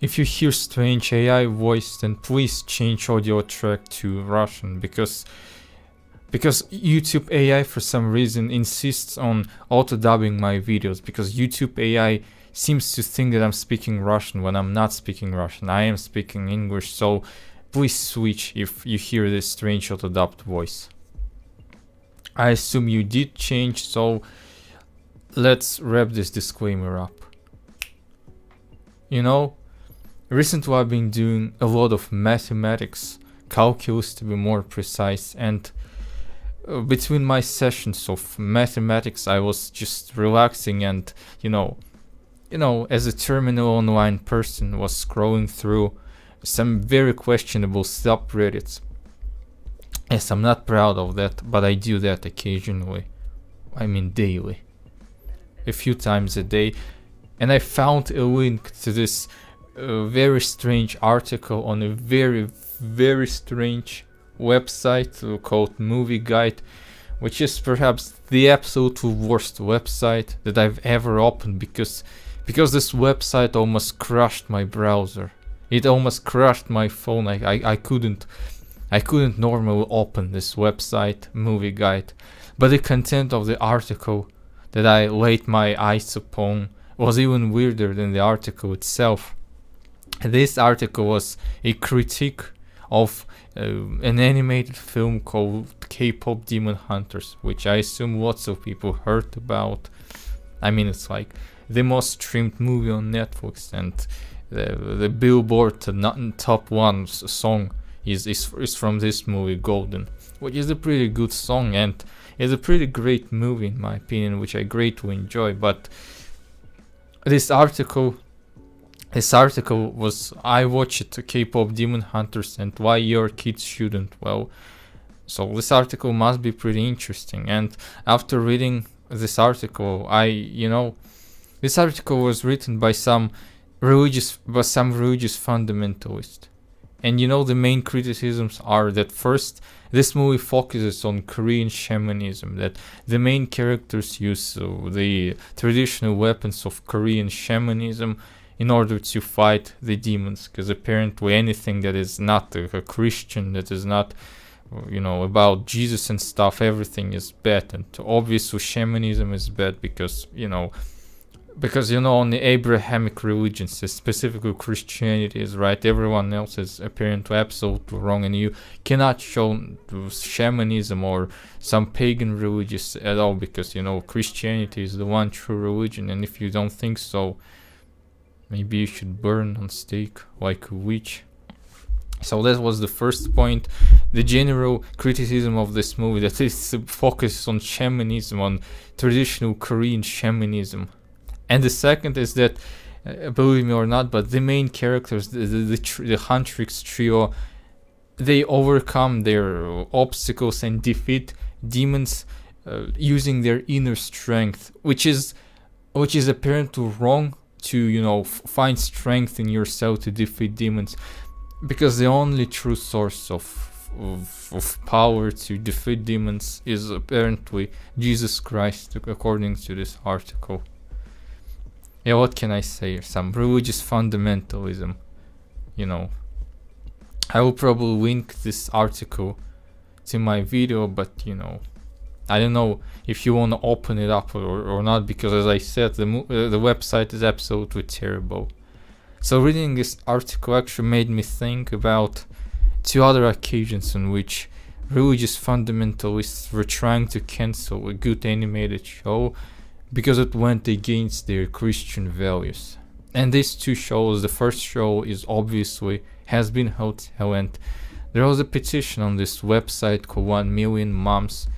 if you hear strange AI voice, then please change audio track to Russian, because YouTube AI for some reason insists on auto-dubbing my videos, because YouTube AI seems to think that I'm speaking Russian when I'm not speaking Russian. I am speaking English, so please switch if you hear this strange auto-dubbed voice. I assume you did change, so let's wrap this disclaimer up. You know, recently I've been doing a lot of mathematics, calculus to be more precise, and between my sessions of mathematics I was just relaxing and, you know, as a terminal online person, was scrolling through some very questionable subreddits. Yes, I'm not proud of that, but I do that occasionally. I mean daily. A few times a day. And I found a link to this very strange article on a very, very strange website called Movie Guide, which is perhaps the absolute worst website that I've ever opened, because this website almost crushed my browser. It almost crushed my phone. I couldn't normally open this website, Movie Guide. But the content of the article that I laid my eyes upon was even weirder than the article itself. This article was a critique of an animated film called K-pop Demon Hunters, which I assume lots of people heard about. I mean, it's like the most streamed movie on Netflix, and the Billboard top 1 song is from this movie, Golden, which is a pretty good song and is a pretty great movie in my opinion, which I greatly enjoy. But this article was, I watched K-pop Demon Hunters and why your kids shouldn't. Well, so this article must be pretty interesting, and after reading this article, this article was written by some religious fundamentalist. And the main criticisms are that first, this movie focuses on Korean shamanism, that the main characters use the traditional weapons of Korean shamanism in order to fight the demons, because apparently anything that is not a Christian, that is not, about Jesus and stuff, everything is bad. And obviously shamanism is bad because only Abrahamic religions, specifically Christianity, is right. Everyone else is apparently absolutely wrong, and you cannot show shamanism or some pagan religions at all, because Christianity is the one true religion. And if you don't think so, maybe you should burn on stake like a witch. So that was the first point, the general criticism of this movie, that it focuses on shamanism, on traditional Korean shamanism. And the second is that, believe me or not, but the main characters, the Huntrix trio, they overcome their obstacles and defeat demons using their inner strength, which is apparently wrong to find strength in yourself to defeat demons, because the only true source of power to defeat demons is apparently Jesus Christ, according to this article. Yeah, what can I say? Some religious fundamentalism. I will probably link this article to my video, but I don't know if you want to open it up or not, because as I said, the website is absolutely terrible. So reading this article actually made me think about 2 other occasions in which religious fundamentalists were trying to cancel a good animated show because it went against their Christian values. And these 2 shows, the first show is obviously Has Been Hotel, and there was a petition on this website called 1 Million Moms,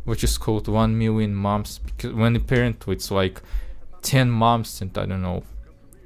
which is called 1 Million Moms, because when apparently it's like 10 moms and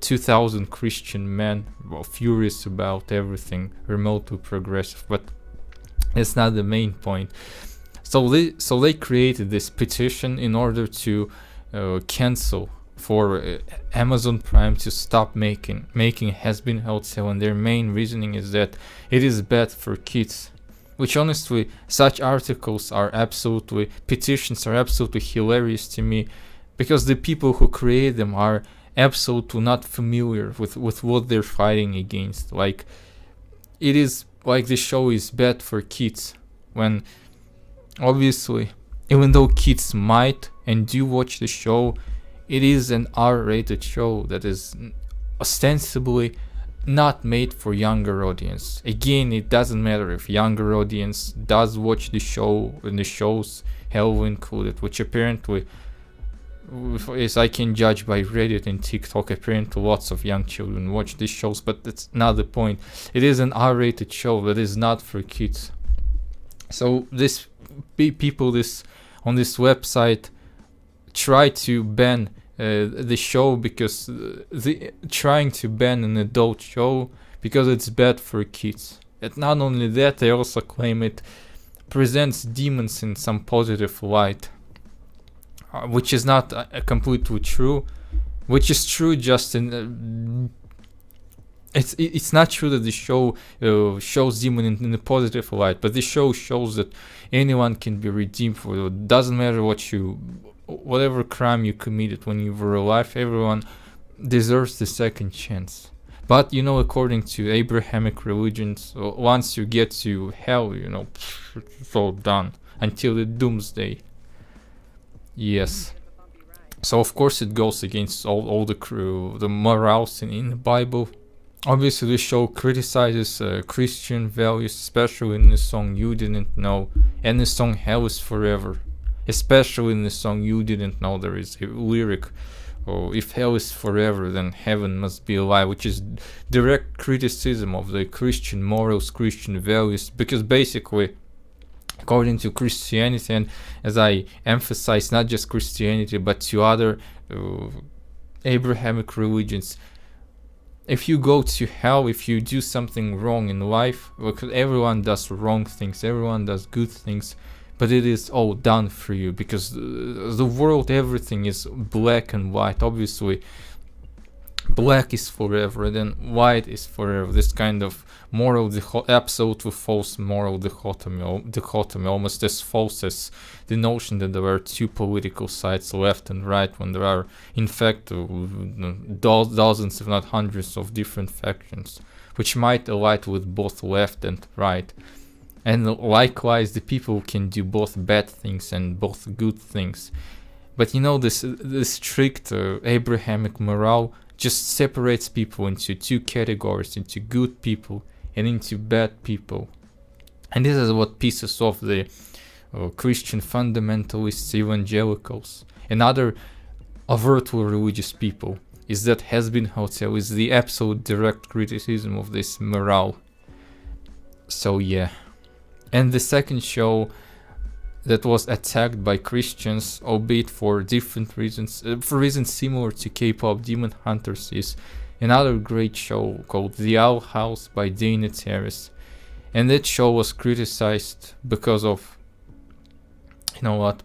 2,000 Christian men were furious about everything remotely progressive, but it's not the main point. So they created this petition in order to cancel for Amazon Prime to stop making Has Been Hotel, and their main reasoning is that it is bad for kids. Which honestly, such petitions are absolutely hilarious to me, because the people who create them are absolutely not familiar with what they're fighting against. Like, it is like the show is bad for kids, when obviously, even though kids might and do watch the show, it is an R-rated show that is ostensibly not made for younger audience. Again, it doesn't matter if younger audience does watch the show and the shows Hell included, which apparently, as I can judge by Reddit and TikTok, apparently lots of young children watch these shows, but that's not the point. It is an R-rated show that is not for kids. So this people on this website try to ban the show because trying to ban an adult show because it's bad for kids. And not only that, they also claim it presents demons in some positive light, which is not completely true. Which is true just in it's not true that the show shows demon in a positive light, but the show shows that anyone can be redeemed for it. Doesn't matter whatever crime you committed when you were alive, everyone deserves the second chance. But according to Abrahamic religions, once you get to hell, it's all done until the doomsday. Yes. So of course it goes against all the morals in the Bible. Obviously, the show criticizes Christian values, especially in the song You Didn't Know, and the song Hell is Forever. Especially in the song You Didn't Know, there is a lyric, if hell is forever, then heaven must be alive, which is direct criticism of the Christian morals, Christian values, because basically, according to Christianity, and as I emphasize, not just Christianity, but to other Abrahamic religions, if you go to hell, if you do something wrong in life, because everyone does wrong things, everyone does good things, but it is all done for you, because the world, everything is black and white. Obviously, black is forever, then white is forever. This kind of moral, absolutely false moral dichotomy, almost as false as the notion that there are two political sides, left and right, when there are, in fact, dozens, if not hundreds, of different factions, which might align with both left and right. And likewise, the people can do both bad things and both good things. But this strict Abrahamic morale just separates people into two categories, into good people and into bad people. And this is what pisses off the Christian fundamentalists, evangelicals, and other overtly religious people, is that Has-Been Hotel is the absolute direct criticism of this morale. So yeah. And the second show that was attacked by Christians, albeit for different reasons, for reasons similar to K-pop Demon Hunters, is another great show called The Owl House by Dana Terrace. And that show was criticized because of,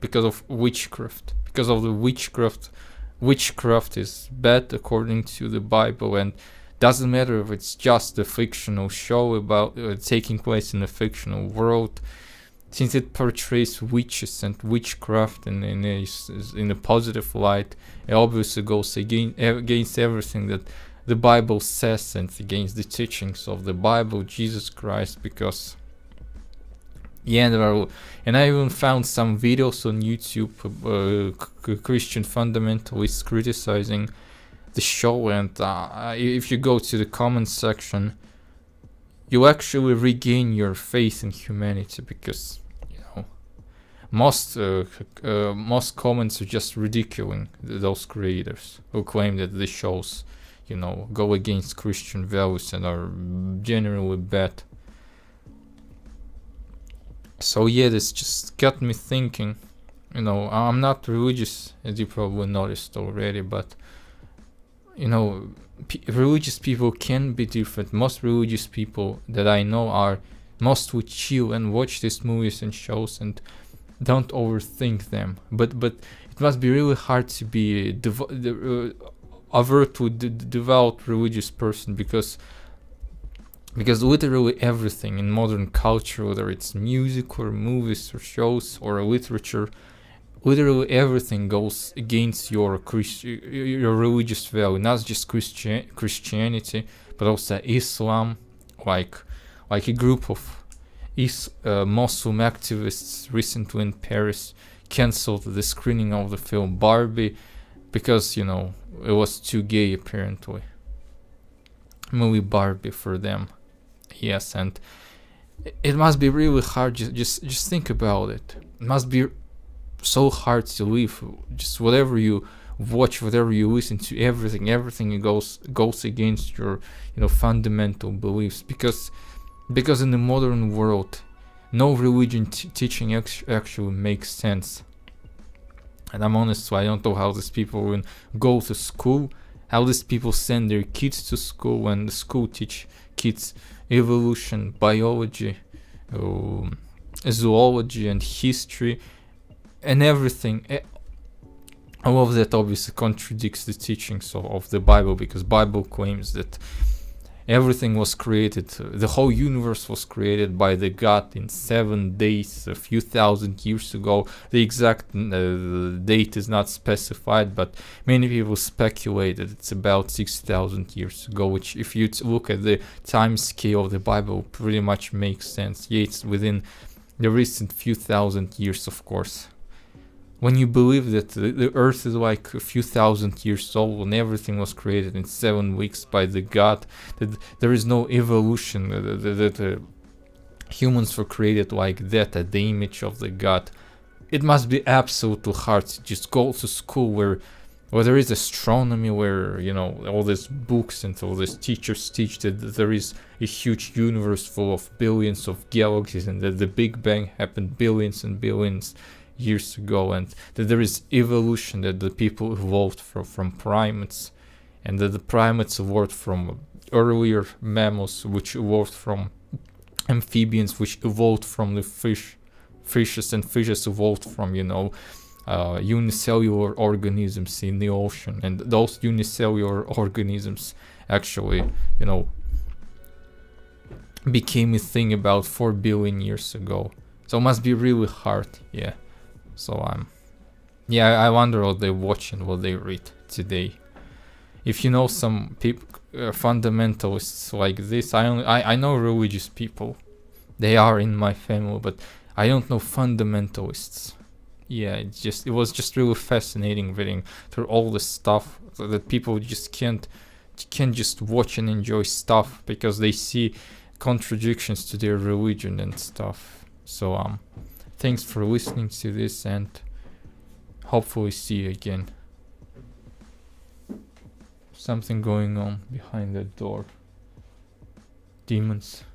because of witchcraft. Because of the witchcraft. Witchcraft is bad according to the Bible, and doesn't matter if it's just a fictional show about taking place in a fictional world. Since it portrays witches and witchcraft in a positive light, it obviously goes against everything that the Bible says and against the teachings of the Bible, Jesus Christ, because and I even found some videos on YouTube, Christian fundamentalists criticizing the show, and if you go to the comments section, you actually regain your faith in humanity, because most comments are just ridiculing those creators who claim that the shows go against Christian values and are generally bad. So yeah, this just got me thinking. I'm not religious, as you probably noticed already, but religious people can be different. Most religious people that I know are mostly chill and watch these movies and shows and don't overthink them. But it must be really hard to be overtly devout religious person, because literally everything in modern culture, whether it's music or movies or shows or literature, literally everything goes against your your religious value, not just Christianity, but also Islam. Like a group of Muslim activists recently in Paris cancelled the screening of the film Barbie because it was too gay apparently. Movie Barbie for them. Yes, and it must be really hard. Just think about it. It must be so hard to live. Just whatever you watch, whatever you listen to, everything goes against your fundamental beliefs, because in the modern world no religion teaching actually makes sense. And I'm honest, so I don't know how these people will go to school, how these people send their kids to school when the school teach kids evolution, biology, zoology and history and everything. All of that obviously contradicts the teachings of the Bible, because Bible claims that everything was created, the whole universe was created by the God in 7 days a few thousand years ago. The exact date is not specified, but many people speculate that it's about 6,000 years ago, which if you look at the time scale of the Bible pretty much makes sense. Yeah, it's within the recent few thousand years, of course. When you believe that the earth is like a few thousand years old and everything was created in 7 weeks by the God, that there is no evolution, that humans were created like that at the image of the God, it must be absolutely hard to just go to school where there is astronomy, where all these books and all these teachers teach that there is a huge universe full of billions of galaxies, and that the Big Bang happened billions and billions years ago, and that there is evolution, that the people evolved from primates, and that the primates evolved from earlier mammals, which evolved from amphibians, which evolved from the fishes, and fishes evolved from unicellular organisms in the ocean, and those unicellular organisms actually became a thing about 4 billion years ago. So it must be really hard. So I wonder what they watch and what they read today. If you know some people, fundamentalists like this, I know religious people, they are in my family, but I don't know fundamentalists. It was just really fascinating reading through all this stuff, that people just can't just watch and enjoy stuff because they see contradictions to their religion and stuff. So thanks for listening to this, and hopefully see you again. Something going on behind that door. Demons.